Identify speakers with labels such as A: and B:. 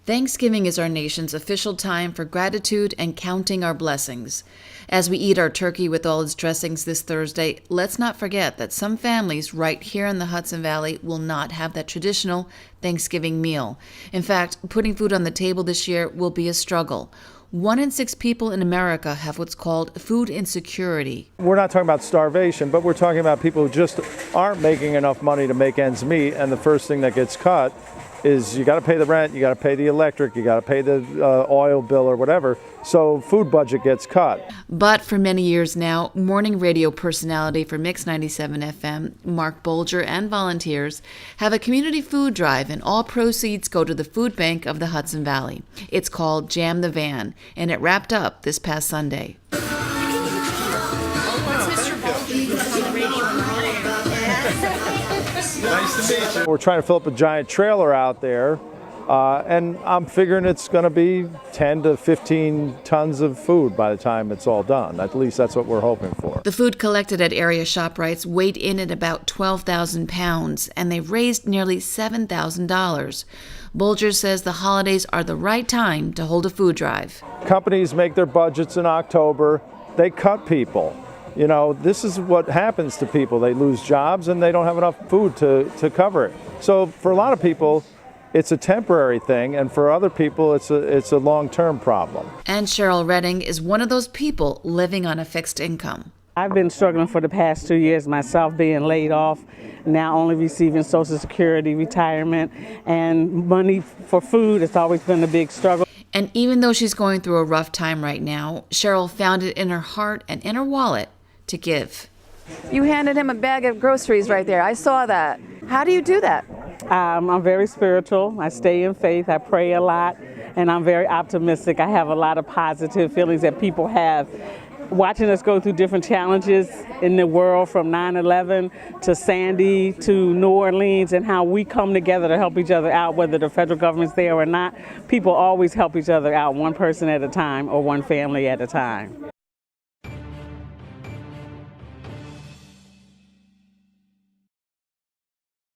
A: Thanksgiving is our nation's official time for gratitude and counting our blessings. As we eat our turkey with all its dressings this Thursday, let's not forget that some families right here in the Hudson Valley will not have that traditional Thanksgiving meal. In fact, putting food on the table this year will be a struggle. 1 in 6 people in America have what's called food insecurity.
B: We're not talking about starvation, but we're talking about people who just aren't making enough money to make ends meet, and the first thing that gets cut is you got to pay the rent, you got to pay the electric, you got to pay the oil bill or whatever, so food budget gets cut.
A: But for many years now, morning radio personality for Mix 97 FM, Mark Bolger, and volunteers have a community food drive, and all proceeds go to the food bank of the Hudson Valley. It's called Jam the Van, and it wrapped up this past Sunday.
B: Nice to meet you. We're trying to fill up a giant trailer out there, and I'm figuring it's going to be 10 to 15 tons of food by the time it's all done. At least that's what we're hoping for.
A: The food collected at area ShopRites weighed in at about 12,000 pounds, and they've raised nearly $7,000. Bolger says the holidays are the right time to hold a food drive.
B: Companies make their budgets in October. They cut people. You know, this is what happens to people. They lose jobs and they don't have enough food to cover it. So for a lot of people, it's a temporary thing, and for other people, it's a long-term problem.
A: And Cheryl Redding is one of those people living on a fixed income.
C: I've been struggling for the past 2 years myself, being laid off, now only receiving Social Security, retirement, and money for food. It's always been a big struggle.
A: And even though she's going through a rough time right now, Cheryl found it in her heart and in her wallet to give.
D: You handed him a bag of groceries right there. I saw that. How do you do that?
C: I'm very spiritual. I stay in faith. I pray a lot, and I'm very optimistic. I have a lot of positive feelings that people have. Watching us go through different challenges in the world, from 9/11 to Sandy to New Orleans, and how we come together to help each other out, whether the federal government's there or not. People always help each other out, one person at a time or one family at a time.